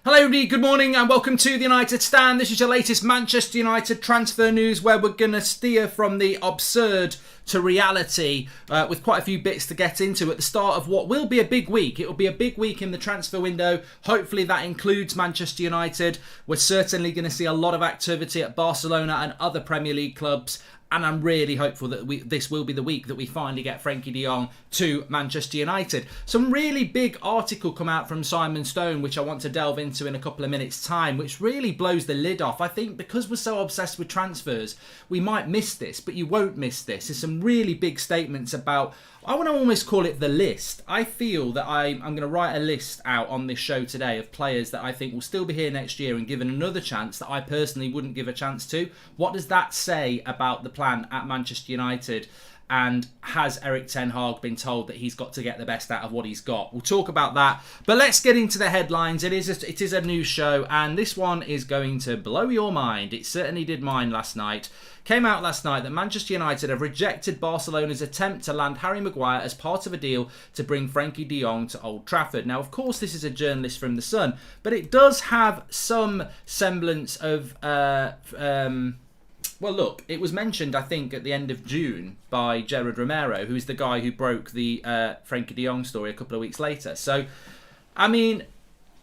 Hello everybody, good morning and welcome to the United Stand. This is your latest Manchester United transfer news where we're going to steer from the absurd to reality with quite a few bits to get into at the start of what will be a big week. It will be a big week in the transfer window. Hopefully that includes Manchester United. We're certainly going to see a lot of activity at Barcelona and other Premier League clubs. And I'm really hopeful that this will be the week that we finally get Frenkie de Jong to Manchester United. Some really big article come out from Simon Stone, which I want to delve into in a couple of minutes' time, which really blows the lid off. I think because we're so obsessed with transfers, we might miss this, but you won't miss this. There's some really big statements about, I want to almost call it the list. I feel that I'm going to write a list out on this show today of players that I think will still be here next year and given another chance that I personally wouldn't give a chance to. What does that say about the plan at Manchester United? And has Erik ten Hag been told that he's got to get the best out of what he's got? We'll talk about that. But let's get into the headlines. It is a news show, and this one is going to blow your mind. It certainly did mine last night. Came out last night that Manchester United have rejected Barcelona's attempt to land Harry Maguire as part of a deal to bring Frenkie de Jong to Old Trafford. Now, of course, this is a journalist from The Sun, but it does have some semblance of... Well, look, it was mentioned, I think, at the end of June by Gerard Romero, who's the guy who broke the Frenkie de Jong story a couple of weeks later. So, I mean,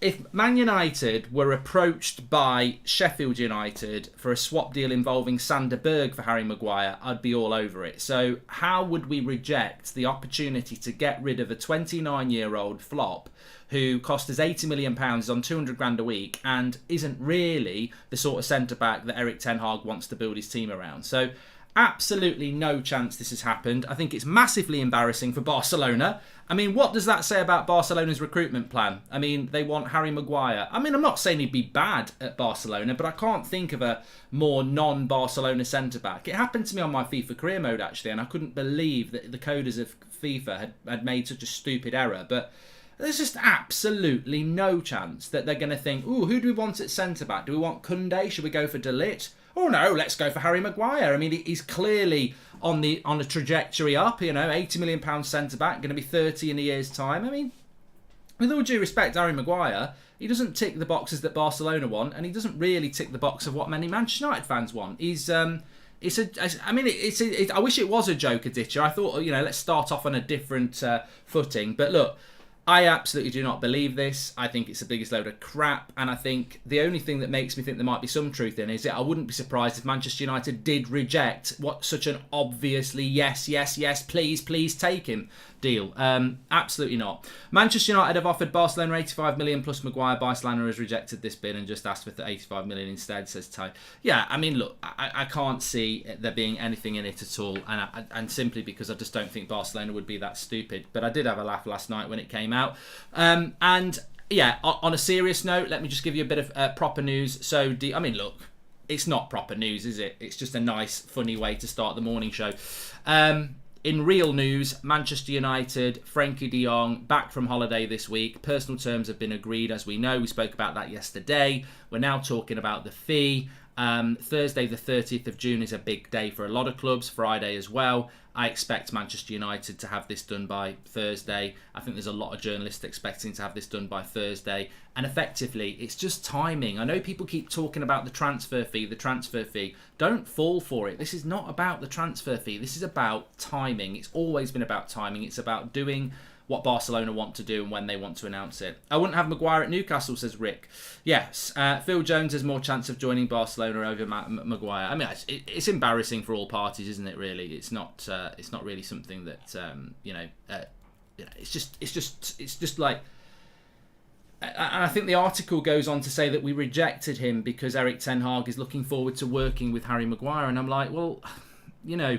if Man United were approached by Sheffield United for a swap deal involving Sander Berge for Harry Maguire, I'd be all over it. So, how would we reject the opportunity to get rid of a 29-year-old flop who cost us £80 million, is on 200 grand a week, and isn't really the sort of centre-back that Erik ten Hag wants to build his team around? So, absolutely no chance this has happened. I think it's massively embarrassing for Barcelona. I mean, what does that say about Barcelona's recruitment plan? I mean, they want Harry Maguire. I mean, I'm not saying he'd be bad at Barcelona, but I can't think of a more non-Barcelona centre-back. It happened to me on my FIFA career mode, actually, and I couldn't believe that the coders of FIFA had made such a stupid error. But there's just absolutely no chance that they're going to think, ooh, who do we want at centre-back? Do we want Koundé? Should we go for De Ligt? Oh no, let's go for Harry Maguire. I mean, he's clearly on a trajectory up, you know, £80 million centre-back, going to be 30 in a year's time. I mean, with all due respect, Harry Maguire, he doesn't tick the boxes that Barcelona want, and he doesn't really tick the box of what many Manchester United fans want. I wish it was a joker ditcher. I thought, you know, let's start off on a different footing. But look, I absolutely do not believe this. I think it's the biggest load of crap, and I think the only thing that makes me think there might be some truth in it is that I wouldn't be surprised if Manchester United did reject what such an obviously yes, please take him deal. Absolutely not. Manchester United have offered Barcelona 85 million plus Maguire. Barcelona has rejected this bid and just asked for 85 million instead, says Ty. Yeah, I mean, look, I can't see there being anything in it at all, and simply because I just don't think Barcelona would be that stupid. But I did have a laugh last night when it came out. And yeah, on a serious note, let me just give you a bit of proper news. So, I mean, look, it's not proper news, is it? It's just a nice, funny way to start the morning show. In real news, Manchester United, Frenkie de Jong, back from holiday this week. Personal terms have been agreed, as we know. We spoke about that yesterday. We're now talking about the fee. Thursday the 30th of June is a big day for a lot of clubs. Friday as well. I expect Manchester United to have this done by Thursday. I think there's a lot of journalists expecting to have this done by Thursday. And effectively, it's just timing. I know people keep talking about the transfer fee. Don't fall for it. This is not about the transfer fee. This is about timing. It's always been about timing. It's about doing what Barcelona want to do and when they want to announce it. I wouldn't have Maguire at Newcastle, says Rick. Yes, Phil Jones has more chance of joining Barcelona over Maguire. I mean, it's embarrassing for all parties, isn't it? Really, it's not really something that it's just like. And I think the article goes on to say that we rejected him because Erik ten Hag is looking forward to working with Harry Maguire, and I'm like, well, you know,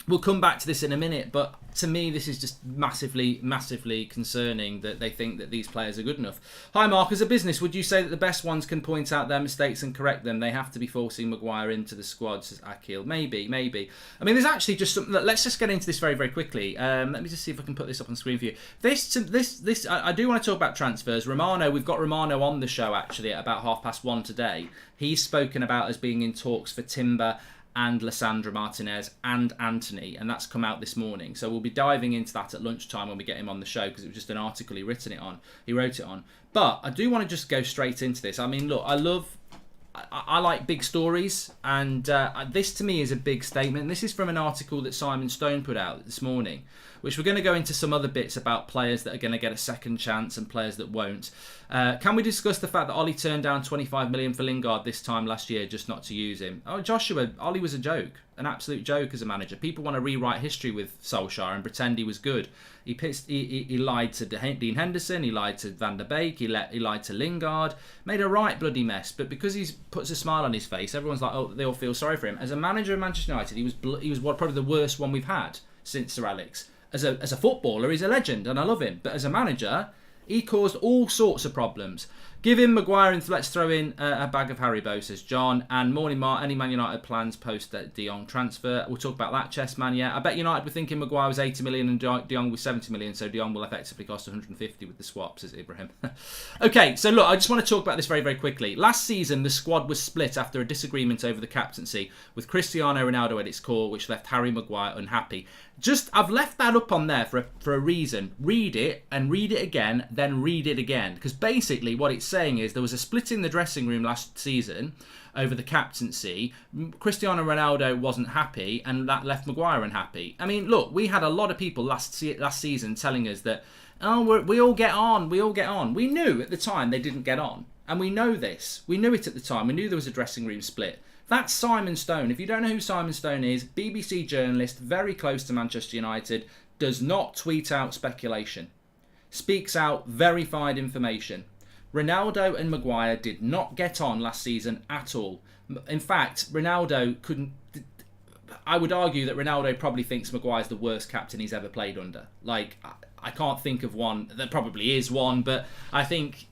we'll come back to this in a minute, but to me, this is just massively, massively concerning that they think that these players are good enough. Hi, Mark. As a business, would you say that the best ones can point out their mistakes and correct them? They have to be forcing Maguire into the squad, says Akil. Maybe. I mean, there's actually just something. Let's just get into this very, very quickly. Let me just see if I can put this up on screen for you. I do want to talk about transfers. Romano, we've got Romano on the show, actually, at about 1:30 today. He's spoken about us being in talks for Timber and Lissandra Martinez and Anthony, and that's come out this morning. So we'll be diving into that at lunchtime when we get him on the show, because it was just an article he wrote it on. But I do want to just go straight into this. I mean, look, I like big stories, and this to me is a big statement. This is from an article that Simon Stone put out this morning, which we're going to go into some other bits about players that are going to get a second chance and players that won't. Can we discuss the fact that Ollie turned down 25 million for Lingard this time last year just not to use him? Oh, Joshua, Ollie was a joke, an absolute joke as a manager. People want to rewrite history with Solskjaer and pretend he was good. He lied to Dean Henderson, he lied to Van der Beek, he lied to Lingard, made a right bloody mess. But because he puts a smile on his face, everyone's like, oh, they all feel sorry for him. As a manager of Manchester United, he was probably the worst one we've had since Sir Alex. As a footballer, he's a legend and I love him. But as a manager, he caused all sorts of problems. Give him Maguire and let's throw in a bag of Haribo, says John. And morning, Mark, any Man United plans post that De Jong transfer? We'll talk about that, Chess Man. Yeah, I bet United were thinking Maguire was 80 million and De Jong was 70 million, so De Jong will effectively cost 150 with the swap, says Ibrahim. Okay, so look, I just want to talk about this very, very quickly. Last season, the squad was split after a disagreement over the captaincy, with Cristiano Ronaldo at its core, which left Harry Maguire unhappy. I've left that up on there for a reason. Read it and read it again, then read it again. Because basically what it's saying is there was a split in the dressing room last season over the captaincy. Cristiano Ronaldo wasn't happy and that left Maguire unhappy. I mean, look, we had a lot of people last season telling us that, oh, we all get on. We knew at the time they didn't get on. And we know this. We knew it at the time. We knew there was a dressing room split. That's Simon Stone. If you don't know who Simon Stone is, BBC journalist, very close to Manchester United, does not tweet out speculation. Speaks out verified information. Ronaldo and Maguire did not get on last season at all. In fact, Ronaldo couldn't... I would argue that Ronaldo probably thinks Maguire's the worst captain he's ever played under. Like, I can't think of one. There probably is one, but I think...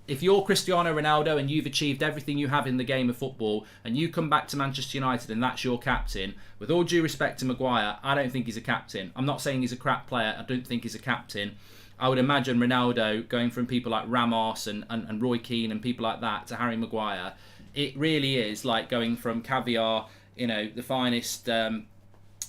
if you're Cristiano Ronaldo and you've achieved everything you have in the game of football and you come back to Manchester United and that's your captain, with all due respect to Maguire, I don't think he's a captain. I'm not saying he's a crap player. I don't think he's a captain. I would imagine Ronaldo going from people like Ramos and Roy Keane and people like that to Harry Maguire, it really is like going from caviar, the finest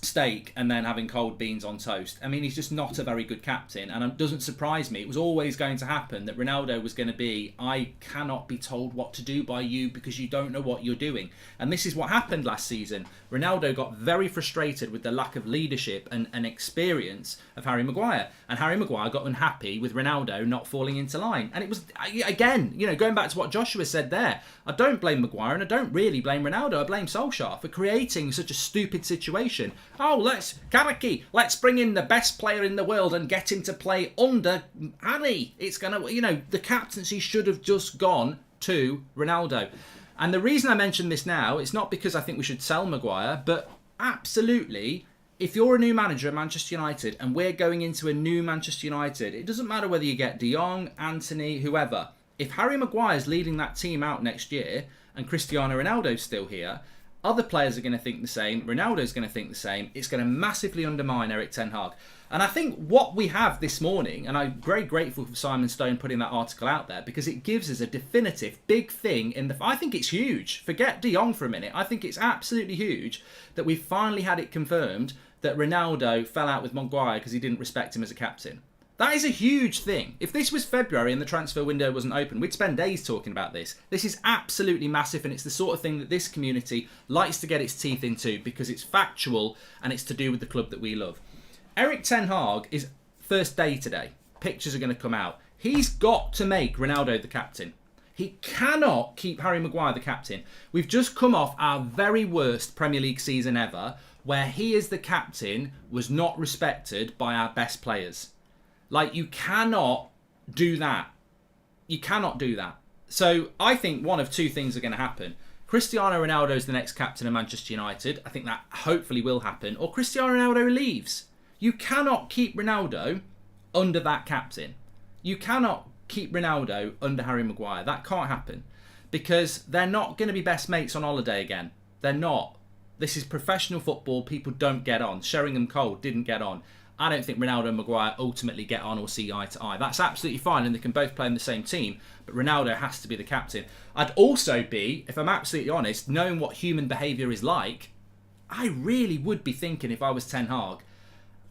steak and then having cold beans on toast. I mean, he's just not a very good captain, and it doesn't surprise me. It was always going to happen that Ronaldo was going to be, I cannot be told what to do by you because you don't know what you're doing. And this is what happened last season. Ronaldo got very frustrated with the lack of leadership and experience of Harry Maguire, and Harry Maguire got unhappy with Ronaldo not falling into line. And it was, again, going back to what Joshua said there, I don't blame Maguire and I don't really blame Ronaldo. I blame Solskjaer for creating such a stupid situation. Oh, let's bring in the best player in the world and get him to play under Harry. It's going to, the captaincy should have just gone to Ronaldo. And the reason I mention this now, it's not because I think we should sell Maguire, but absolutely, if you're a new manager at Manchester United and we're going into a new Manchester United, it doesn't matter whether you get De Jong, Anthony, whoever. If Harry Maguire's leading that team out next year and Cristiano Ronaldo's still here, other players are going to think the same. Ronaldo's going to think the same. It's going to massively undermine Erik ten Hag. And I think what we have this morning, and I'm very grateful for Simon Stone putting that article out there, because it gives us a definitive big thing I think it's huge. Forget De Jong for a minute. I think it's absolutely huge that we finally had it confirmed that Ronaldo fell out with Maguire because he didn't respect him as a captain. That is a huge thing. If this was February and the transfer window wasn't open, we'd spend days talking about this. This is absolutely massive, and it's the sort of thing that this community likes to get its teeth into because it's factual and it's to do with the club that we love. Erik ten Hag is first day today. Pictures are going to come out. He's got to make Ronaldo the captain. He cannot keep Harry Maguire the captain. We've just come off our very worst Premier League season ever, where he as the captain was not respected by our best players. Like, you cannot do that. You cannot do that. So I think one of two things are going to happen. Cristiano Ronaldo is the next captain of Manchester United. I think that hopefully will happen. Or Cristiano Ronaldo leaves. You cannot keep Ronaldo under that captain. You cannot keep Ronaldo under Harry Maguire. That can't happen. Because they're not going to be best mates on holiday again. They're not. This is professional football. People don't get on. Sheringham Cole didn't get on. I don't think Ronaldo and Maguire ultimately get on or see eye to eye. That's absolutely fine, and they can both play in the same team, but Ronaldo has to be the captain. I'd also be, if I'm absolutely honest, knowing what human behaviour is like, I really would be thinking, if I was Ten Hag,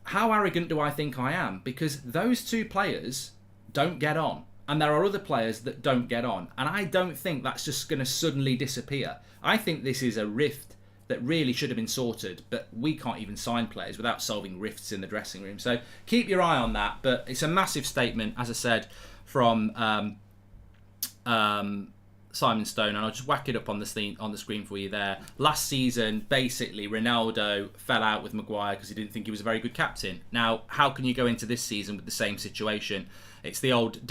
how arrogant do I think I am? Because those two players don't get on. And there are other players that don't get on. And I don't think that's just going to suddenly disappear. I think this is a rift that really should have been sorted. But we can't even sign players without solving rifts in the dressing room. So keep your eye on that. But it's a massive statement, as I said, from Simon Stone, and I'll just whack it up on the screen for you there. Last season, basically, Ronaldo fell out with Maguire because he didn't think he was a very good captain. Now, how can you go into this season with the same situation? It's the old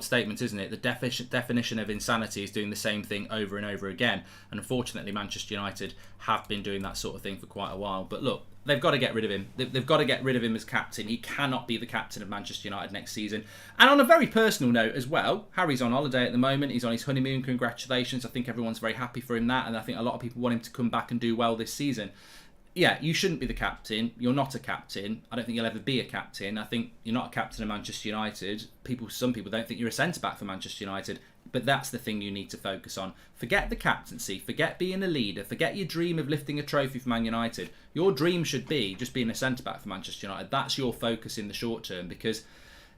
statement, isn't it? The definition of insanity is doing the same thing over and over again. And unfortunately, Manchester United have been doing that sort of thing for quite a while. But look, they've got to get rid of him. They've got to get rid of him as captain. He cannot be the captain of Manchester United next season. And on a very personal note as well, Harry's on holiday at the moment. He's on his honeymoon. Congratulations. I think everyone's very happy for him that. And I think a lot of people want him to come back and do well this season. Yeah, you shouldn't be the captain. You're not a captain. I don't think you'll ever be a captain. I think you're not a captain of Manchester United. Some people don't think you're a centre-back for Manchester United. But that's the thing you need to focus on. Forget the captaincy. Forget being a leader. Forget your dream of lifting a trophy for Man United. Your dream should be just being a centre-back for Manchester United. That's your focus in the short term, because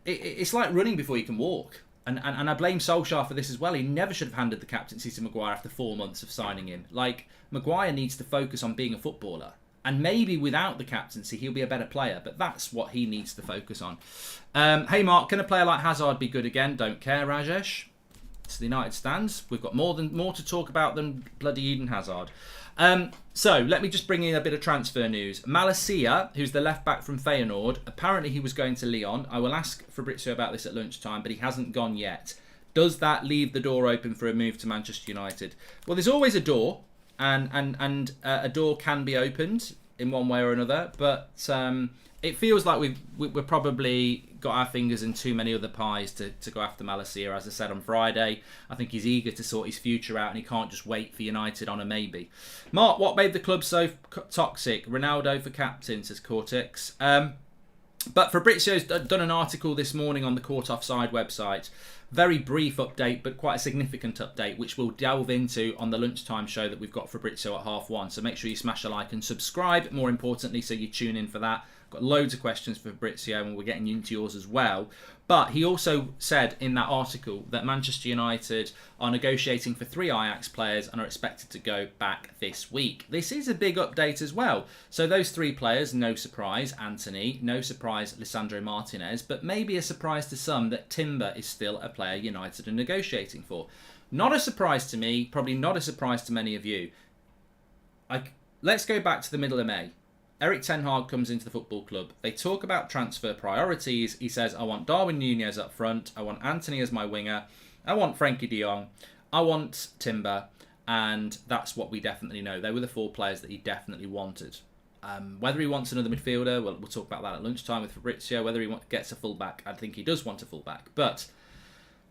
it's like running before you can walk. And I blame Solskjaer for this as well. He never should have handed the captaincy to Maguire after 4 months of signing him. Like, Maguire needs to focus on being a footballer. And maybe without the captaincy, he'll be a better player. But that's what he needs to focus on. Hey, Mark, can a player like Hazard be good again? Don't care, Rajesh. It's the United stands. We've got more to talk about than bloody Eden Hazard. So let me just bring in a bit of transfer news. Malacia, who's the left back from Feyenoord, apparently he was going to Lyon. I will ask Fabrizio about this at lunchtime, but he hasn't gone yet. Does that leave the door open for a move to Manchester United? Well, there's always a door, and a door can be opened in one way or another, but it feels like we've probably got our fingers in too many other pies to go after Malacia. As I said on Friday, I think he's eager to sort his future out and he can't just wait for United on a maybe. Mark, what made the club so toxic? Ronaldo for captain, says Cortex. But Fabrizio's done an article this morning on the Court Offside website. Very brief update, but quite a significant update, which we'll delve into on the lunchtime show that we've got Fabrizio at 1:30. So make sure you smash a like and subscribe, more importantly, so you tune in for that. Got loads of questions for Fabrizio, and we're getting into yours as well. But he also said in that article that Manchester United are negotiating for 3 Ajax players and are expected to go back this week. This is a big update as well. So those 3 players, no surprise, Anthony, no surprise, Lisandro Martinez, but maybe a surprise to some that Timber is still a player United are negotiating for. Not a surprise to me, probably not a surprise to many of you. Let's go back to the middle of May. Erik Ten Hag comes into the football club. They talk about transfer priorities. He says, I want Darwin Núñez up front. I want Anthony as my winger. I want Frenkie de Jong. I want Timber. And that's what we definitely know. They were the 4 players that he definitely wanted. Whether he wants another midfielder, well, we'll talk about that at lunchtime with Fabrizio. Whether he gets a fullback, I think he does want a fullback. But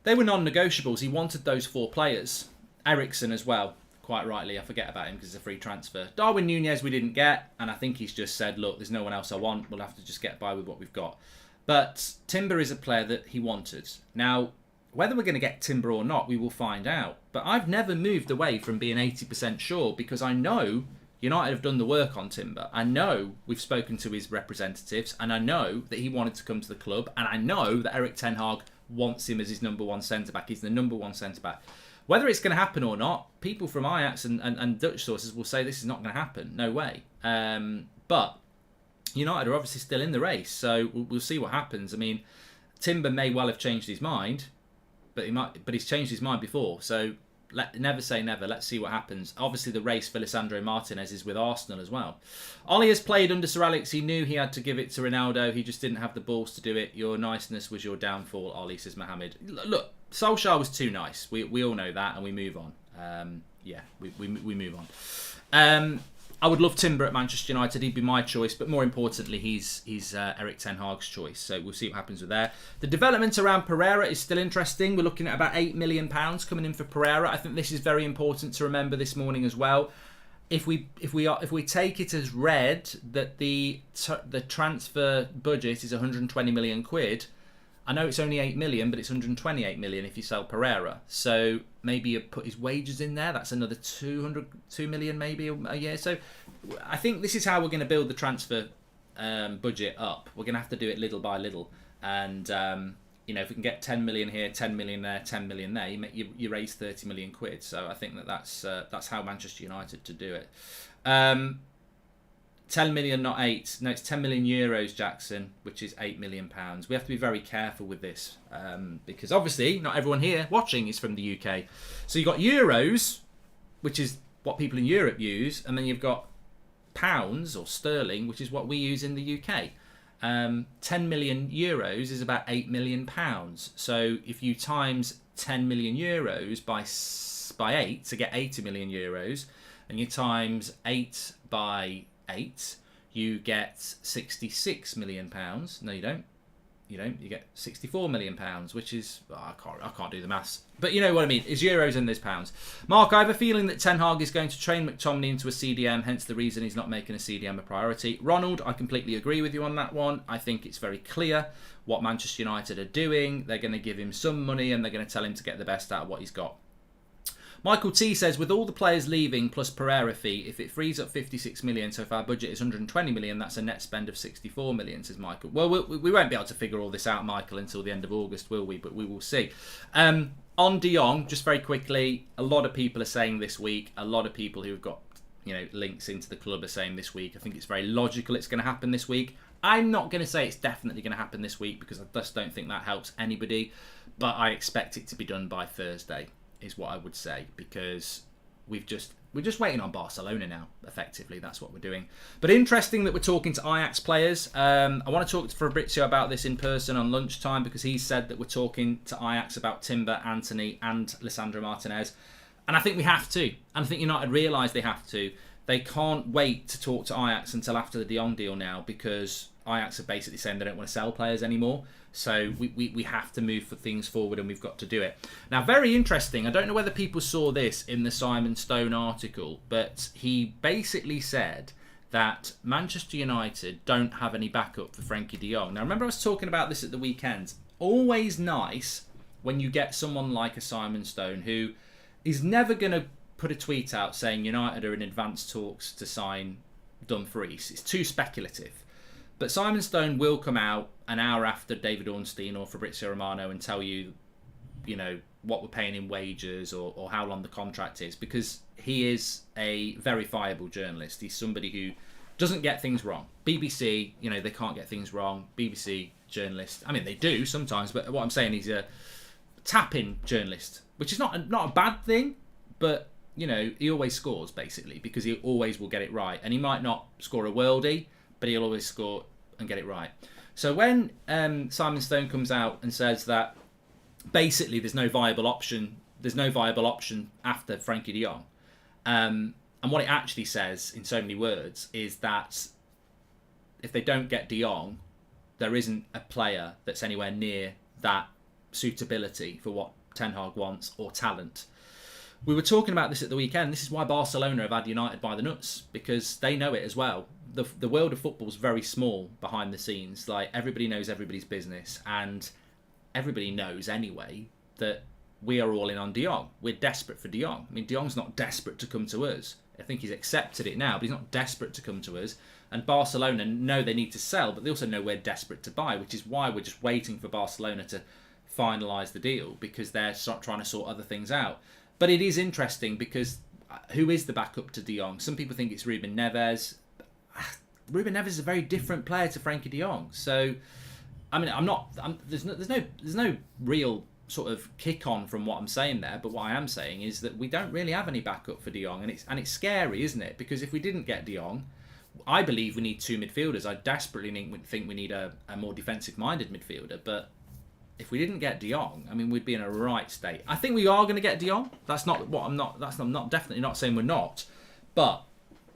they were non-negotiables. He wanted those 4 players. Eriksen as well. Quite rightly, I forget about him because it's a free transfer. Darwin Núñez we didn't get, and I think he's just said, look, there's no one else I want. We'll have to just get by with what we've got. But Timber is a player that he wanted. Now, whether we're going to get Timber or not, we will find out. But I've never moved away from being 80% sure because I know United have done the work on Timber. I know we've spoken to his representatives, and I know that he wanted to come to the club, and I know that Erik Ten Hag wants him as his number 1 centre-back. He's the number 1 centre-back. Whether it's going to happen or not, people from Ajax and Dutch sources will say this is not going to happen. No way. But United are obviously still in the race, so we'll see what happens. I mean, Timber may well have changed his mind, but he's changed his mind before. So never say never. Let's see what happens. Obviously, the race for Lisandro Martinez is with Arsenal as well. Ollie has played under Sir Alex. He knew he had to give it to Ronaldo. He just didn't have the balls to do it. Your niceness was your downfall, Ollie, says Mohammed. Look, Solskjaer was too nice. We all know that, and we move on. We move on. I would love Timber at Manchester United. He'd be my choice, but more importantly, he's Erik Ten Hag's choice. So we'll see what happens with there. The development around Pereira is still interesting. We're looking at about £8 million coming in for Pereira. I think this is very important to remember this morning as well. If we take it as read that the transfer budget is 120 million quid, I know it's only 8 million, but it's 128 million if you sell Pereira. So maybe you put his wages in there. That's another 2 million maybe a year. So I think this is how we're going to build the transfer budget up. We're going to have to do it little by little. And, if we can get 10 million here, 10 million there, 10 million there, you raise 30 million quid. So I think that's how Manchester United to do it. 10 million, not 8. No, it's 10 million euros, Jackson, which is 8 million pounds. We have to be very careful with this because obviously not everyone here watching is from the UK. So you've got euros, which is what people in Europe use, and then you've got pounds or sterling, which is what we use in the UK. 10 million euros is about 8 million pounds. So if you times 10 million euros by 8 to get 80 million euros, and you times 8 by 8, you get 66 million pounds. No, you don't. You get 64 million pounds, which is I can't do the maths, but you know what I mean. It's euros and there's pounds. Mark, I have a feeling that Ten Hag is going to train McTominay into a CDM, hence the reason he's not making a CDM a priority. Ronald, I completely agree with you on that one. I think it's very clear what Manchester United are doing. They're going to give him some money and they're going to tell him to get the best out of what he's got. Michael T says, with all the players leaving plus Pereira fee, if it frees up 56 million, so if our budget is 120 million, that's a net spend of 64 million, says Michael. Well, we won't be able to figure all this out, Michael, until the end of August, will we? But we will see. On De Jong, just very quickly, a lot of people are saying this week, a lot of people who've got links into the club are saying this week. I think it's very logical it's going to happen this week. I'm not going to say it's definitely going to happen this week because I just don't think that helps anybody, but I expect it to be done by Thursday. Is what I would say, because we're just waiting on Barcelona now. Effectively, that's what we're doing. But interesting that we're talking to Ajax players. I want to talk to Fabrizio about this in person on lunchtime because he said that we're talking to Ajax about Timber, Anthony, and Lisandro Martinez, and I think we have to. And I think United realise they have to. They can't wait to talk to Ajax until after the De Jong deal now because Ajax are basically saying they don't want to sell players anymore. So we have to move things forward and we've got to do it. Now, very interesting. I don't know whether people saw this in the Simon Stone article, but he basically said that Manchester United don't have any backup for Frenkie de Jong. Now, remember I was talking about this at the weekend. Always nice when you get someone like a Simon Stone who is never going to put a tweet out saying United are in advanced talks to sign Dumfries. It's too speculative. But Simon Stone will come out an hour after David Ornstein or Fabrizio Romano and tell you, what we're paying in wages or how long the contract is, because he is a verifiable journalist. He's somebody who doesn't get things wrong. BBC, they can't get things wrong. BBC journalists, I mean, they do sometimes, but what I'm saying, he's a tap-in journalist, which is not a bad thing, but, he always scores, basically, because he always will get it right. And he might not score a worldie, but he'll always score and get it right. So when Simon Stone comes out and says that basically there's no viable option after Frenkie de Jong, and what it actually says in so many words is that if they don't get de Jong, there isn't a player that's anywhere near that suitability for what Ten Hag wants or talent. We were talking about this at the weekend. This is why Barcelona have had United by the nuts, because they know it as well. The world of football is very small behind the scenes. Like, everybody knows everybody's business, and everybody knows anyway that we are all in on de Jong. We're desperate for de Jong. I mean, de Jong's not desperate to come to us. I think he's accepted it now, but he's not desperate to come to us. And Barcelona know they need to sell, but they also know we're desperate to buy, which is why we're just waiting for Barcelona to finalise the deal, because they're trying to sort other things out. But it is interesting because who is the backup to de Jong? Some people think it's Ruben Neves. Ruben Neves is a very different player to Frenkie de Jong. So, I mean, there's no real sort of kick on from what I'm saying there. But what I am saying is that we don't really have any backup for de Jong, and it's scary, isn't it? Because if we didn't get de Jong, I believe we need two midfielders. I desperately think we need a more defensive-minded midfielder, but if we didn't get de Jong, I mean, we'd be in a right state. I think we are going to get de Jong. I'm not definitely not saying we're not. But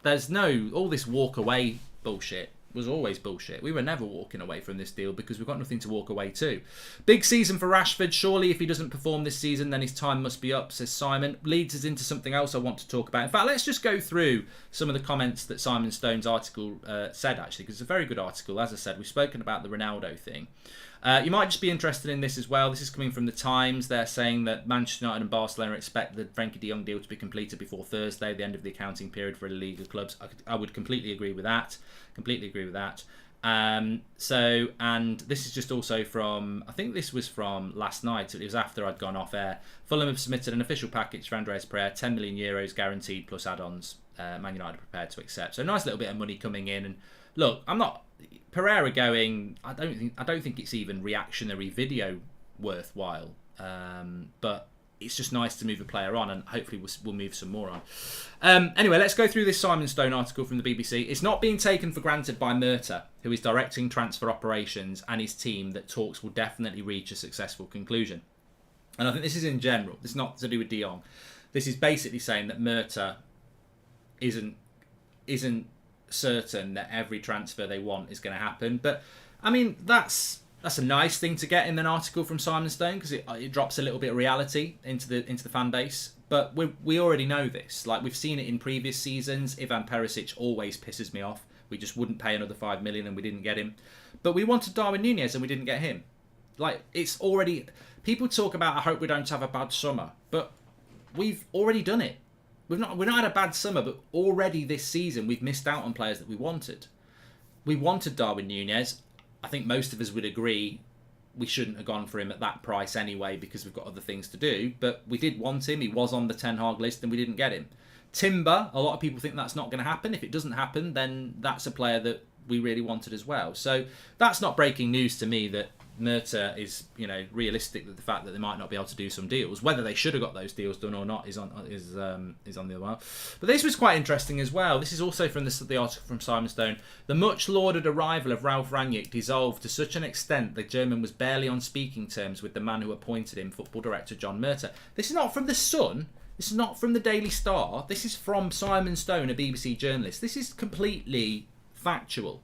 there's all this walk away bullshit was always bullshit. We were never walking away from this deal because we've got nothing to walk away to. Big season for Rashford. Surely if he doesn't perform this season, then his time must be up, says Simon. Leads us into something else I want to talk about. In fact, let's just go through some of the comments that Simon Stone's article said, actually, because it's a very good article. As I said, we've spoken about the Ronaldo thing. You might just be interested in this as well. This is coming from the Times. They're saying that Manchester United and Barcelona expect the Frenkie de Jong deal to be completed before Thursday, the end of the accounting period for illegal clubs. I would completely agree with that. Completely agree with that. And this is just also from, I think this was from last night. It was after I'd gone off air. Fulham have submitted an official package for Andreas Pereira, €10 million guaranteed plus add-ons. Man United are prepared to accept. So a nice little bit of money coming in. And look, I'm not Pereira going. I don't think it's even reactionary video worthwhile. But it's just nice to move a player on, and hopefully we'll move some more on. Anyway, let's go through this Simon Stone article from the BBC. It's not being taken for granted by Murta, who is directing transfer operations, and his team, that talks will definitely reach a successful conclusion. And I think this is in general. This is not to do with De Jong. This is basically saying that Murta isn't certain that every transfer they want is going to happen. But I mean, that's a nice thing to get in an article from Simon Stone, because it drops a little bit of reality into the fan base. But we already know this. Like, we've seen it in previous seasons. Ivan Perisic always pisses me off. We just wouldn't pay another $5 million and we didn't get him. But we wanted Darwin Núñez and we didn't get him. Like, it's already... People talk about, I hope we don't have a bad summer. But we've already done it. We've not had a bad summer, but already this season we've missed out on players that we wanted. We wanted Darwin Núñez. I think most of us would agree we shouldn't have gone for him at that price anyway, because we've got other things to do. But we did want him. He was on the Ten Hag list and we didn't get him. Timber, a lot of people think that's not going to happen. If it doesn't happen, then that's a player that we really wanted as well. So that's not breaking news to me that Murta is, realistic that the fact that they might not be able to do some deals. Whether they should have got those deals done or not is on the other one. But this was quite interesting as well. This is also from the article from Simon Stone. The much lauded arrival of Ralf Rangnick dissolved to such an extent the German was barely on speaking terms with the man who appointed him, football director John Murta. This is not from the Sun. This is not from the Daily Star. This is from Simon Stone, a BBC journalist. This is completely factual.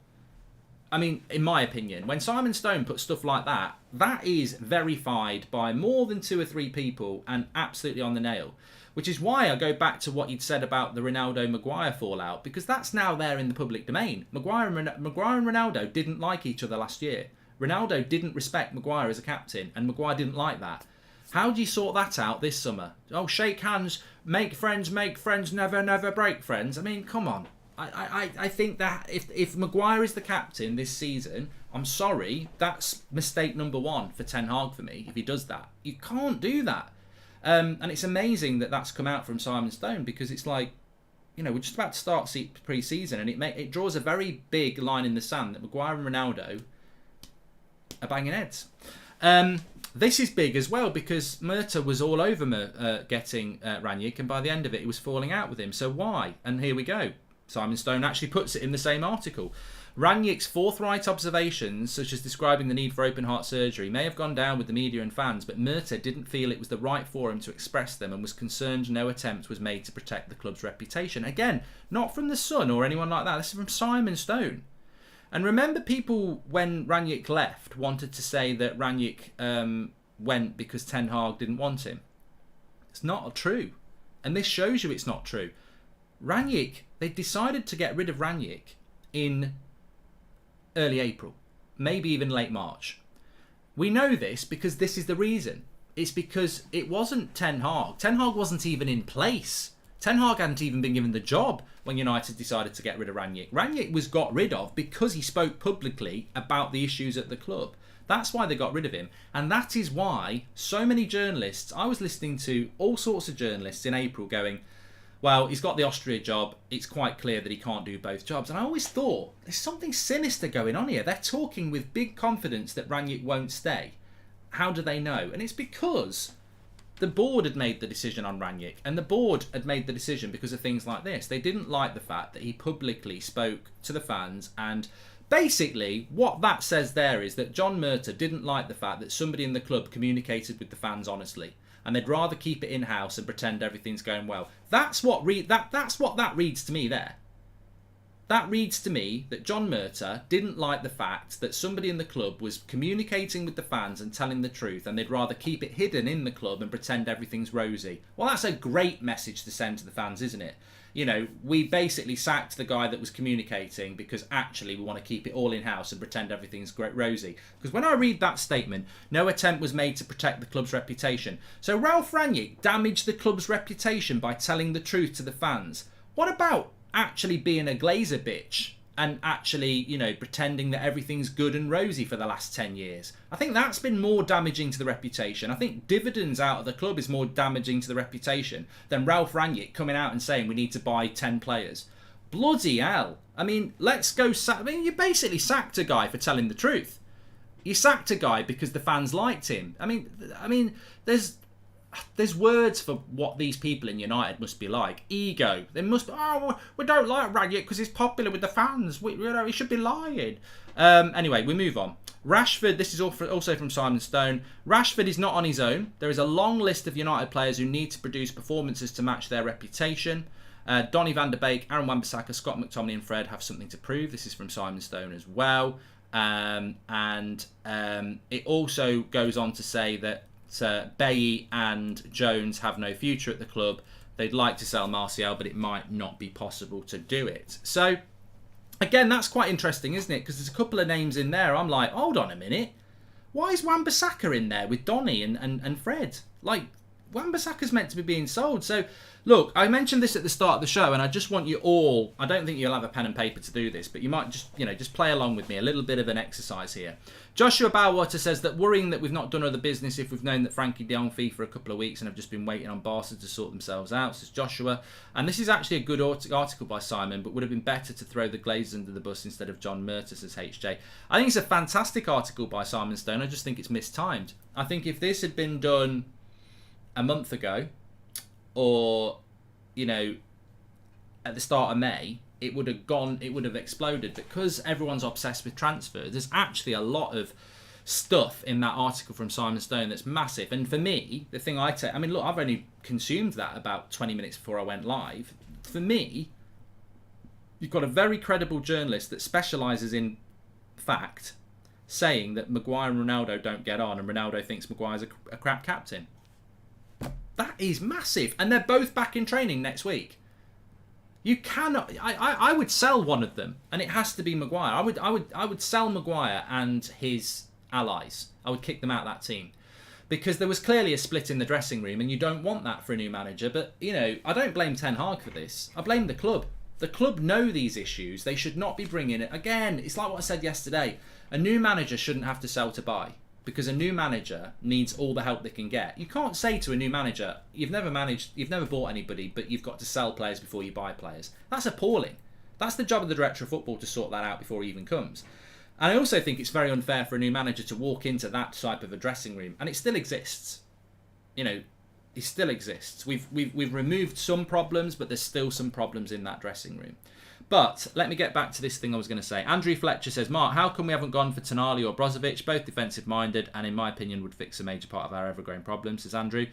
I mean, in my opinion, when Simon Stone puts stuff like that, that is verified by more than 2 or 3 people and absolutely on the nail. Which is why I go back to what you'd said about the Ronaldo-Maguire fallout, because that's now there in the public domain. Maguire and Ronaldo didn't like each other last year. Ronaldo didn't respect Maguire as a captain, and Maguire didn't like that. How do you sort that out this summer? Oh, shake hands, make friends, never break friends. I mean, come on. I think that if Maguire is the captain this season, I'm sorry, that's mistake number 1 for Ten Hag for me, if he does that. You can't do that. And it's amazing that that's come out from Simon Stone, because it's like, we're just about to start pre-season, and it draws a very big line in the sand that Maguire and Ronaldo are banging heads. This is big as well, because Murta was all over getting Rangnick, and by the end of it, he was falling out with him. So why? And here we go. Simon Stone actually puts it in the same article. Rangnick's forthright observations, such as describing the need for open heart surgery, may have gone down with the media and fans, but Murta didn't feel it was the right forum to express them and was concerned no attempt was made to protect the club's reputation. Again, not from the Sun or anyone like that. This is from Simon Stone. And remember, people, when Rangnick left, wanted to say that Rangnick went because Ten Hag didn't want him. It's not true. And this shows you it's not true. Rangnick, they decided to get rid of Rangnick in early April, maybe even late March. We know this because this is the reason. It's because it wasn't Ten Hag. Ten Hag wasn't even in place. Ten Hag hadn't even been given the job when United decided to get rid of Rangnick. Rangnick was got rid of because he spoke publicly about the issues at the club. That's why they got rid of him. And that is why so many journalists, I was listening to all sorts of journalists in April going, well, he's got the Austria job. It's quite clear that he can't do both jobs. And I always thought, there's something sinister going on here. They're talking with big confidence that Rangnick won't stay. How do they know? And it's because the board had made the decision on Rangnick. And the board had made the decision because of things like this. They didn't like the fact that he publicly spoke to the fans. And basically, what that says there is that John Murta didn't like the fact that somebody in the club communicated with the fans honestly. And they'd rather keep it in-house and pretend everything's going well. That's what that reads to me there. That reads to me that John Murtagh didn't like the fact that somebody in the club was communicating with the fans and telling the truth, and they'd rather keep it hidden in the club and pretend everything's rosy. Well, that's a great message to send to the fans, isn't it? You know, we basically sacked the guy that was communicating because actually we want to keep it all in-house and pretend everything's great rosy. Because when I read that statement, no attempt was made to protect the club's reputation. So Ralph Rangnick damaged the club's reputation by telling the truth to the fans. What about actually being a Glazer bitch and actually, you know, pretending that everything's good and rosy for the last 10 years? I think that's been more damaging to the reputation. I think dividends out of the club is more damaging to the reputation than Ralph Rangnick coming out and saying we need to buy 10 players. Bloody hell. I mean, let's go I mean, you basically sacked a guy for telling the truth. You sacked a guy because the fans liked him. I mean, there's words for what these people in United must be like. Ego. They must be, oh, we don't like Rangnick because he's popular with the fans. He should be lying. Anyway, we move on. Rashford, this is also from Simon Stone. Rashford is not on his own. There is a long list of United players who need to produce performances to match their reputation. Donny van der Beek, Aaron Wan-Bissaka, Scott McTominay and Fred have something to prove. This is from Simon Stone as well. It also goes on to say that Bailly and Jones have no future at the club. They'd like to sell Martial, but it might not be possible to do it. So, again, that's quite interesting, isn't it? Because there's a couple of names in there. I'm like, hold on a minute. Why is Wan-Bissaka in there with Donny and Fred? Like, Wan-Bissaka's meant to be being sold. So, look, I mentioned this at the start of the show, and I just want you all, I don't think you'll have a pen and paper to do this, but you might just play along with me, a little bit of an exercise here. Joshua Bowwater says that worrying that we've not done other business if we've known that Frenkie de Jong fee for a couple of weeks and have just been waiting on Barca to sort themselves out, says Joshua. And this is actually a good article by Simon, but would have been better to throw the Glazers under the bus instead of John Murtagh, says HJ. I think it's a fantastic article by Simon Stone. I just think it's mistimed. I think if this had been done a month ago, or, you know, at the start of May, it would have exploded. Because everyone's obsessed with transfers, there's actually a lot of stuff in that article from Simon Stone that's massive. And for me, the thing I mean, look, I've only consumed that about 20 minutes before I went live. For me, you've got a very credible journalist that specialises in fact saying that Maguire and Ronaldo don't get on, and Ronaldo thinks Maguire's a crap captain. That is massive. And they're both back in training next week. You cannot. I would sell one of them, and it has to be Maguire. I would sell Maguire and his allies. I would kick them out of that team, because there was clearly a split in the dressing room, and you don't want that for a new manager. But, you know, I don't blame Ten Hag for this. I blame the club. The club know these issues. They should not be bringing it. Again, it's like what I said yesterday. A new manager shouldn't have to sell to buy, because a new manager needs all the help they can get. You can't say to a new manager, you've never bought anybody, but you've got to sell players before you buy players. That's appalling. That's the job of the director of football to sort that out before he even comes. And I also think it's very unfair for a new manager to walk into that type of a dressing room, and it still exists. You know, it still exists. We've removed some problems, but there's still some problems in that dressing room. But let me get back to this thing I was going to say. Andrew Fletcher says, Mark, how come we haven't gone for Tonali or Brozovic? Both defensive-minded, and in my opinion would fix a major part of our ever-growing problems, says Andrew.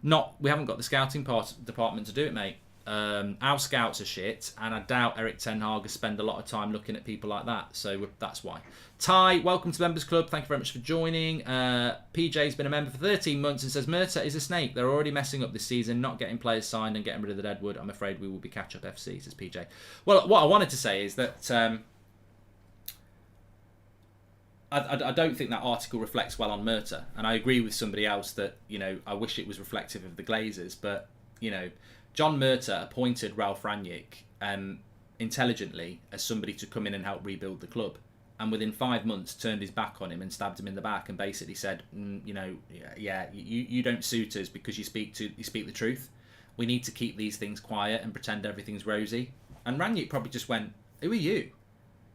We haven't got the scouting department to do it, mate. Our scouts are shit, and I doubt Eric Ten Hag has spent a lot of time looking at people like that, so that's why. Ty, welcome to Members Club. Thank you very much for joining. PJ's been a member for 13 months and says, Murtagh is a snake. They're already messing up this season, not getting players signed and getting rid of the deadwood. I'm afraid we will be catch-up FC, says PJ. Well, what I wanted to say is that I don't think that article reflects well on Murtagh, and I agree with somebody else that, you know, I wish it was reflective of the Glazers, but, you know, John Murtagh appointed Ralph Rangnick intelligently as somebody to come in and help rebuild the club, and within 5 months turned his back on him and stabbed him in the back and basically said, you know, you don't suit us because you speak the truth. We need to keep these things quiet and pretend everything's rosy. And Rangnick probably just went, who are you?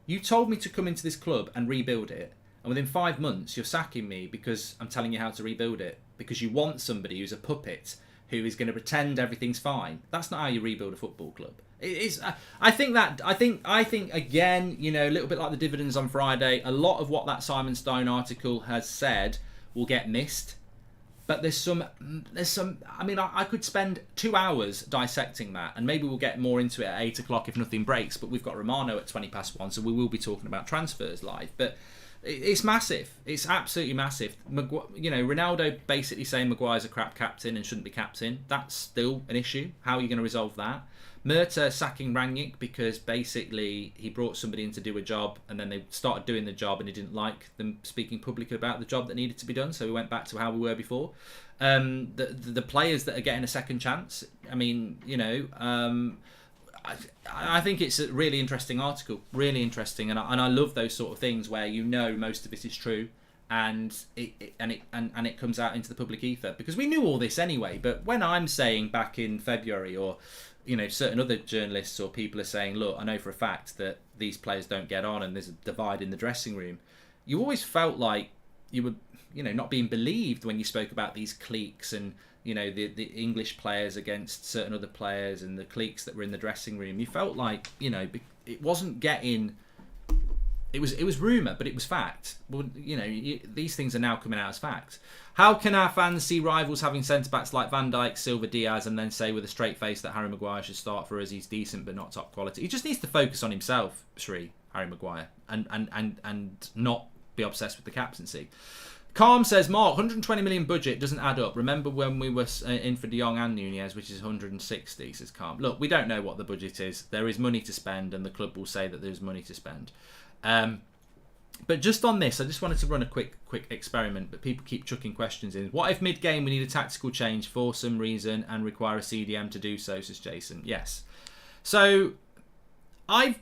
You told me to come into this club and rebuild it, and within 5 months you're sacking me because I'm telling you how to rebuild it, because you want somebody who's a puppet who is going to pretend everything's fine. That's not how you rebuild a football club. It is. I think again, you know, a little bit like the dividends on Friday, a lot of what that Simon Stone article has said will get missed. But there's some. I mean, I could spend 2 hours dissecting that, and maybe we'll get more into it at 8 o'clock if nothing breaks. But we've got Romano at 1:20, so we will be talking about transfers live. But it's massive. It's absolutely massive. Ronaldo basically saying Maguire's a crap captain and shouldn't be captain. That's still an issue. How are you going to resolve that? Murta sacking Rangnick because basically he brought somebody in to do a job and then they started doing the job and he didn't like them speaking publicly about the job that needed to be done, so we went back to how we were before. The players that are getting a second chance, I mean, I think it's a really interesting article, really interesting, and I love those sort of things where most of it is true and it comes out into the public ether, because we knew all this anyway. But when I'm saying back in February, or certain other journalists or people are saying, look, I know for a fact that these players don't get on and there's a divide in the dressing room, you always felt like you were, not being believed when you spoke about these cliques and, the English players against certain other players and the cliques that were in the dressing room. You felt like, it wasn't getting... It was rumour, but it was fact. Well, these things are now coming out as fact. How can our fans see rivals having centre-backs like Van Dijk, Silva, Diaz, and then say with a straight face that Harry Maguire should start for us? He's decent, but not top quality. He just needs to focus on himself, Harry Maguire, and not be obsessed with the captaincy. Calm says, Mark, 120 million budget doesn't add up. Remember when we were in for De Jong and Nunez, which is 160, says Calm. Look, we don't know what the budget is. There is money to spend, and the club will say that there's money to spend. But just on this, I just wanted to run a quick experiment, but people keep chucking questions in. What if mid-game we need a tactical change for some reason and require a CDM to do so, says Jason? Yes. So I've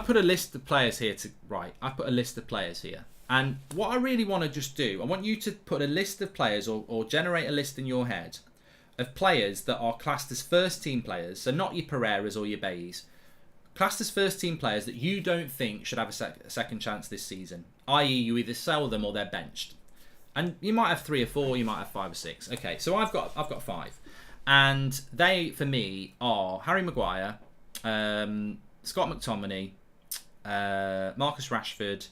put a list of players here And what I really want to just do, I want you to put a list of players or generate a list in your head of players that are classed as first team players, so not your Pereiras or your Bays, classed as first team players that you don't think should have a second chance this season, i.e. you either sell them or they're benched. And you might have 3 or 4, you might have 5 or 6. Okay, so I've got 5. And they, for me, are Harry Maguire, Scott McTominay, Marcus Rashford,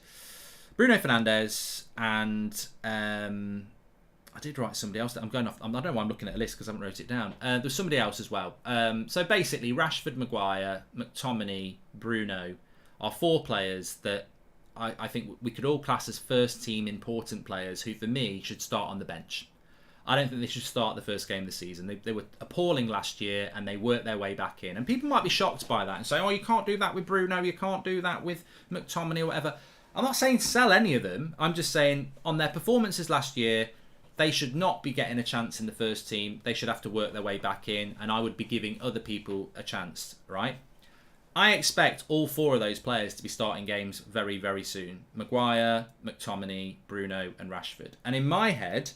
Bruno Fernandes, and I did write somebody else. I'm going off. I don't know why I'm looking at a list because I haven't wrote it down. There's somebody else as well. So basically, Rashford, Maguire, McTominay, Bruno are 4 players that I think we could all class as first team important players who, for me, should start on the bench. I don't think they should start the first game of the season. They were appalling last year and they worked their way back in. And people might be shocked by that and say, oh, you can't do that with Bruno, you can't do that with McTominay or whatever. I'm not saying to sell any of them. I'm just saying on their performances last year, they should not be getting a chance in the first team. They should have to work their way back in, and I would be giving other people a chance, right? I expect all 4 of those players to be starting games very, very soon. Maguire, McTominay, Bruno, and Rashford. And in my head,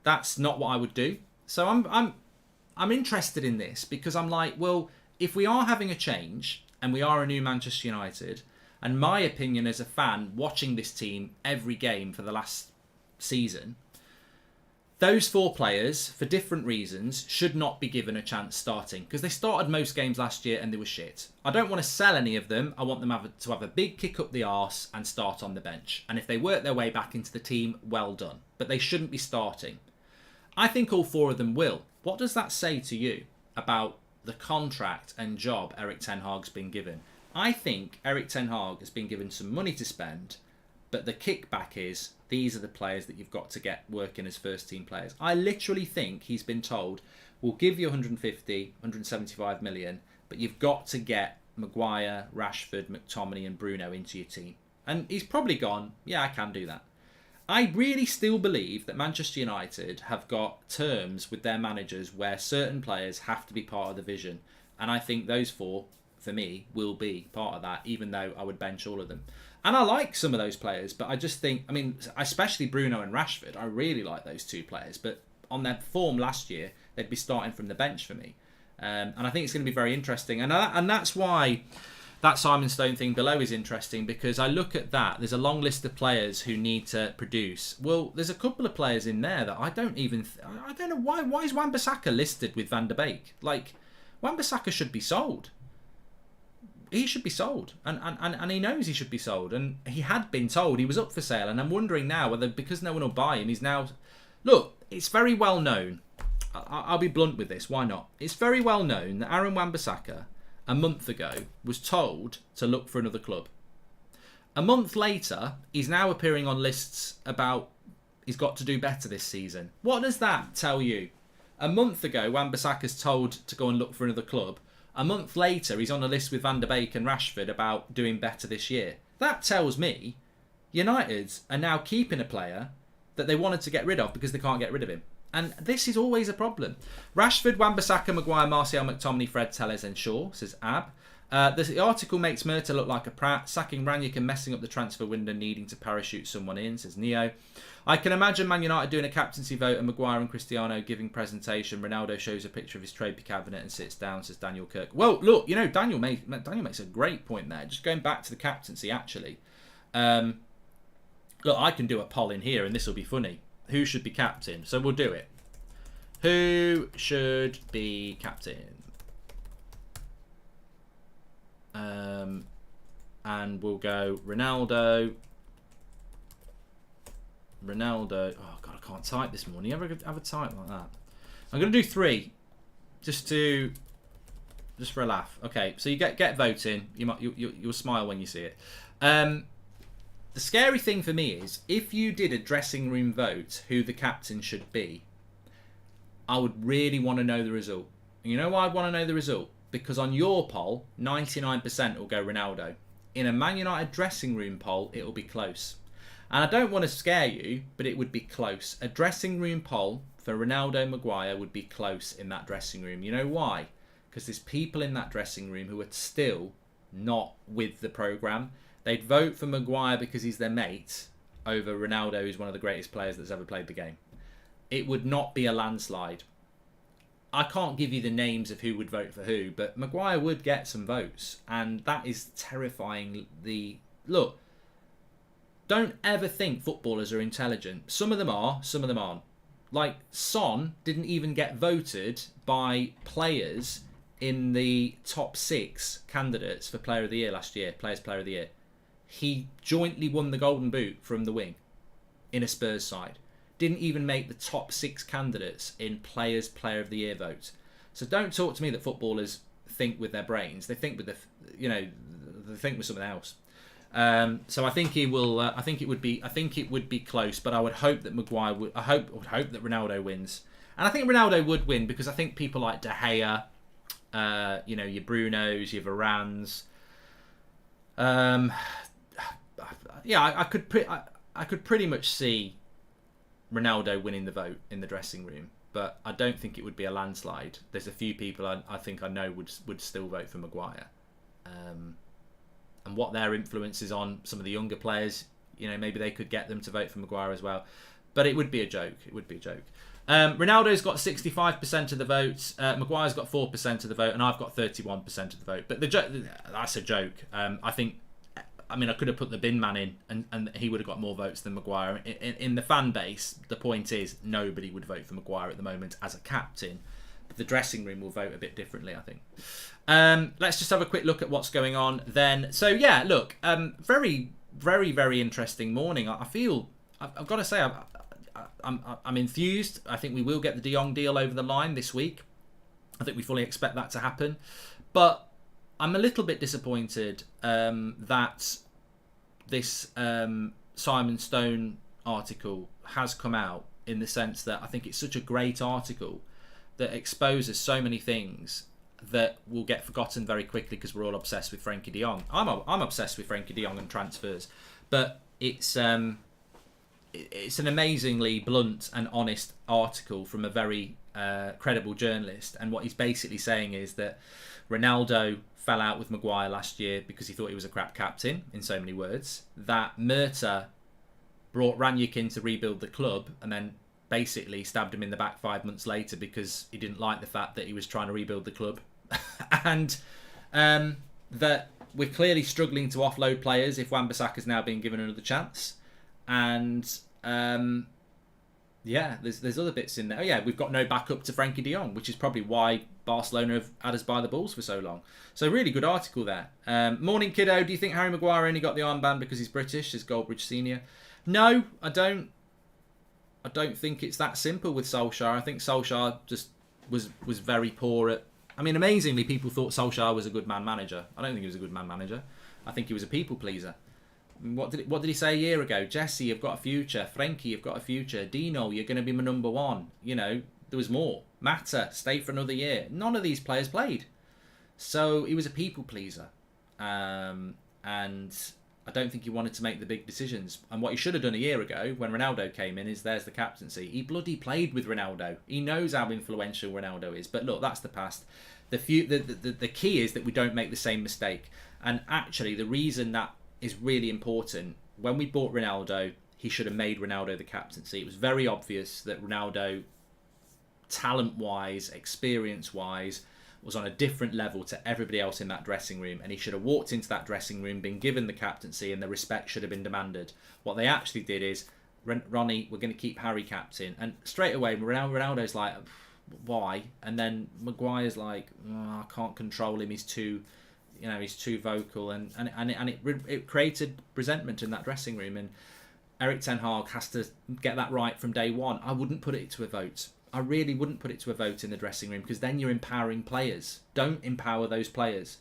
that's not what I would do. So I'm interested in this because I'm like, well, if we are having a change and we are a new Manchester United, and my opinion as a fan watching this team every game for the last season, those 4 players, for different reasons, should not be given a chance starting because they started most games last year and they were shit. I don't want to sell any of them. I want them to have a big kick up the arse and start on the bench. And if they work their way back into the team, well done. But they shouldn't be starting. I think all 4 of them will. What does that say to you about the contract and job Erik ten Hag's been given? I think Erik ten Hag has been given some money to spend, but the kickback is these are the players that you've got to get working as first team players. I literally think he's been told, we'll give you 150, 175 million, but you've got to get Maguire, Rashford, McTominay and Bruno into your team. And he's probably gone, yeah, I can do that. I really still believe that Manchester United have got terms with their managers where certain players have to be part of the vision. And I think those 4, for me, will be part of that, even though I would bench all of them. And I like some of those players, but I just think, I mean, especially Bruno and Rashford, I really like those 2 players. But on their form last year, they'd be starting from the bench for me. And I think it's going to be very interesting. And that's why that Simon Stone thing below is interesting, because I look at that. There's a long list of players who need to produce. Well, there's a couple of players in there that I don't know why. Why is Wan-Bissaka listed with Van der Beek? Like, Wan-Bissaka should be sold. He should be sold, and he knows he should be sold, and he had been told he was up for sale, and I'm wondering now whether because no one will buy him, he's now Look, it's very well known. I'll be blunt with this. Why not? It's very well known that Aaron Wan-Bissaka, a month ago, was told to look for another club. A month later, he's now appearing on lists about he's got to do better this season. What does that tell you? A month ago, Wan-Bissaka's told to go and look for another club. A month later, he's on a list with Van der Beek and Rashford about doing better this year. That tells me United are now keeping a player that they wanted to get rid of because they can't get rid of him. And this is always a problem. Rashford, Wan-Bissaka, Maguire, Martial, McTominay, Fred, Telles and Shaw, says Ab. The article makes Murta look like a prat, sacking Ranić and messing up the transfer window, needing to parachute someone in, says Neo. I can imagine Man United doing a captaincy vote and Maguire and Cristiano giving presentation. Ronaldo shows a picture of his trophy cabinet and sits down, says Daniel Kirk. Well, look, Daniel makes a great point there. Just going back to the captaincy, actually. Look, I can do a poll in here and this will be funny. Who should be captain? So we'll do it. Who should be captain? And we'll go Ronaldo. Oh, God, I can't type this morning. You ever have a type like that? I'm going to do 3. Just for a laugh. Okay, so you get voting. You'll smile when you see it. The scary thing for me is, if you did a dressing room vote who the captain should be, I would really want to know the result. And you know why I'd want to know the result? Because on your poll, 99% will go Ronaldo. In a Man United dressing room poll, it will be close. And I don't want to scare you, but it would be close. A dressing room poll for Ronaldo Maguire would be close in that dressing room. You know why? Because there's people in that dressing room who are still not with the programme. They'd vote for Maguire because he's their mate over Ronaldo, who's one of the greatest players that's ever played the game. It would not be a landslide. I can't give you the names of who would vote for who, but Maguire would get some votes, and that is terrifying. Look, don't ever think footballers are intelligent. Some of them are, some of them aren't. Like, Son didn't even get voted by players in the top 6 candidates for Player of the Year last year, Players Player of the Year. He jointly won the Golden Boot from the wing in a Spurs side. Didn't even make the top 6 candidates in Players Player of the Year votes. So don't talk to me that footballers think with their brains. They think with they think with something else. So I think he will. I think it would be close. But I would hope that Maguire would. I would hope that Ronaldo wins. And I think Ronaldo would win because I think people like De Gea, your Brunos, your Varans. I could pretty much see Ronaldo winning the vote in the dressing room, but I don't think it would be a landslide. There's a few people I think I know would still vote for Maguire, and what their influence is on some of the younger players, maybe they could get them to vote for Maguire as well. But it would be a joke. It would be a joke. Ronaldo's got 65% of the votes. Maguire's got 4% of the vote, and I've got 31% of the vote. But that's a joke. I could have put the bin man in, and he would have got more votes than Maguire. In the fan base, the point is nobody would vote for Maguire at the moment as a captain. But the dressing room will vote a bit differently, I think. Let's just have a quick look at what's going on then. So yeah, look, very, very, very interesting morning. I feel I've got to say I'm enthused. I think we will get the De Jong deal over the line this week. I think we fully expect that to happen, but I'm a little bit disappointed that this Simon Stone article has come out, in the sense that I think it's such a great article that exposes so many things that will get forgotten very quickly because we're all obsessed with Frenkie de Jong. I'm obsessed with Frenkie de Jong and transfers, but it's an amazingly blunt and honest article from a very credible journalist, and what he's basically saying is that Ronaldo fell out with Maguire last year because he thought he was a crap captain, in so many words. That Murta brought Ranić in to rebuild the club and then basically stabbed him in the back 5 months later because he didn't like the fact that he was trying to rebuild the club. And that we're clearly struggling to offload players if Wan-Bissaka's now being given another chance. And there's other bits in there. Oh yeah, we've got no backup to Frenkie de Jong, which is probably why Barcelona have had us by the balls for so long. So really good article there. Morning, kiddo. Do you think Harry Maguire only got the armband because he's British? Says Goldbridge Senior. No, I don't I don't think it's that simple with Solskjaer. I think Solskjaer just was very poor at... I mean, amazingly, people thought Solskjaer was a good man manager. I don't think he was a good man manager. I think he was a people pleaser. What did he say a year ago? Jesse, you've got a future. Frenkie, you've got a future. Dino, you're going to be my number one. You know, there was more. Mata, stay for another year. None of these players played. So he was a people pleaser. And I don't think he wanted to make the big decisions. And what he should have done a year ago, when Ronaldo came in, is there's the captaincy. He bloody played with Ronaldo. He knows how influential Ronaldo is. But look, that's the past. The key is that we don't make the same mistake. And actually, the reason that is really important, when we bought Ronaldo, he should have made Ronaldo the captaincy. It was very obvious that Ronaldo, talent-wise, experience-wise, was on a different level to everybody else in that dressing room, and he should have walked into that dressing room, been given the captaincy, and the respect should have been demanded. What they actually did is, Ronnie, we're going to keep Harry captain, and straight away Ronaldo's like, why? And then Maguire's like, oh, I can't control him, he's too vocal, and it created resentment in that dressing room. And Erik ten Hag has to get that right from day one. I wouldn't put it to a vote. I really wouldn't put it to a vote in the dressing room, because then you're empowering players. Don't empower those players.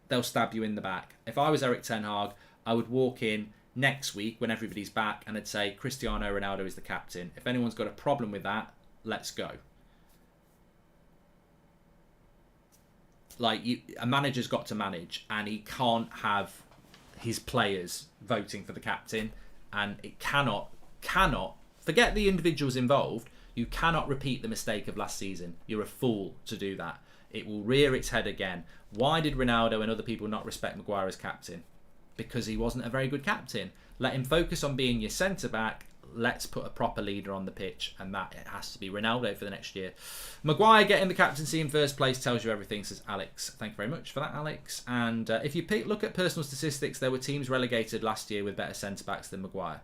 They'll stab you in the back. If I was Erik ten Hag, I would walk in next week when everybody's back and I'd say Cristiano Ronaldo is the captain. If anyone's got a problem with that, let's go. Like, a manager's got to manage, and he can't have his players voting for the captain, and it cannot, forget the individuals involved, you cannot repeat the mistake of last season. You're a fool to do that. It will rear its head again. Why did Ronaldo and other people not respect Maguire as captain? Because he wasn't a very good captain. Let him focus on being your centre-back. Let's put a proper leader on the pitch, and that it has to be Ronaldo for the next year. Maguire getting the captaincy in first place tells you everything, says Alex. Thank you very much for that, Alex. And if you look at personal statistics, there were teams relegated last year with better centre-backs than Maguire,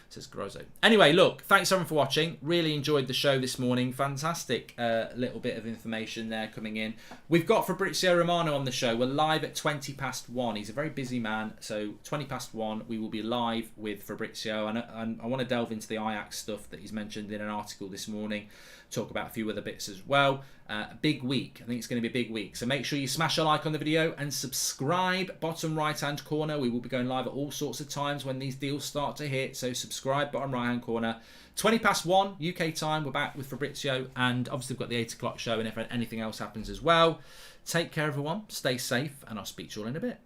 says Grozzo. Anyway, look, thanks everyone for watching. Really enjoyed the show this morning. Fantastic little bit of information there coming in. We've got Fabrizio Romano on the show. We're live at 1:20. He's a very busy man, so 1:20 we will be live with Fabrizio, and I want to delve into the Ajax stuff that he's mentioned in an article this morning. Talk about a few other bits as well. A big week. I think it's going to be a big week. So make sure you smash a like on the video and subscribe. Bottom right hand corner. We will be going live at all sorts of times when these deals start to hit. So subscribe, bottom right hand corner. 1:20 UK time. We're back with Fabrizio, and obviously we've got the 8 o'clock show, and if anything else happens as well. Take care everyone. Stay safe, and I'll speak to you all in a bit.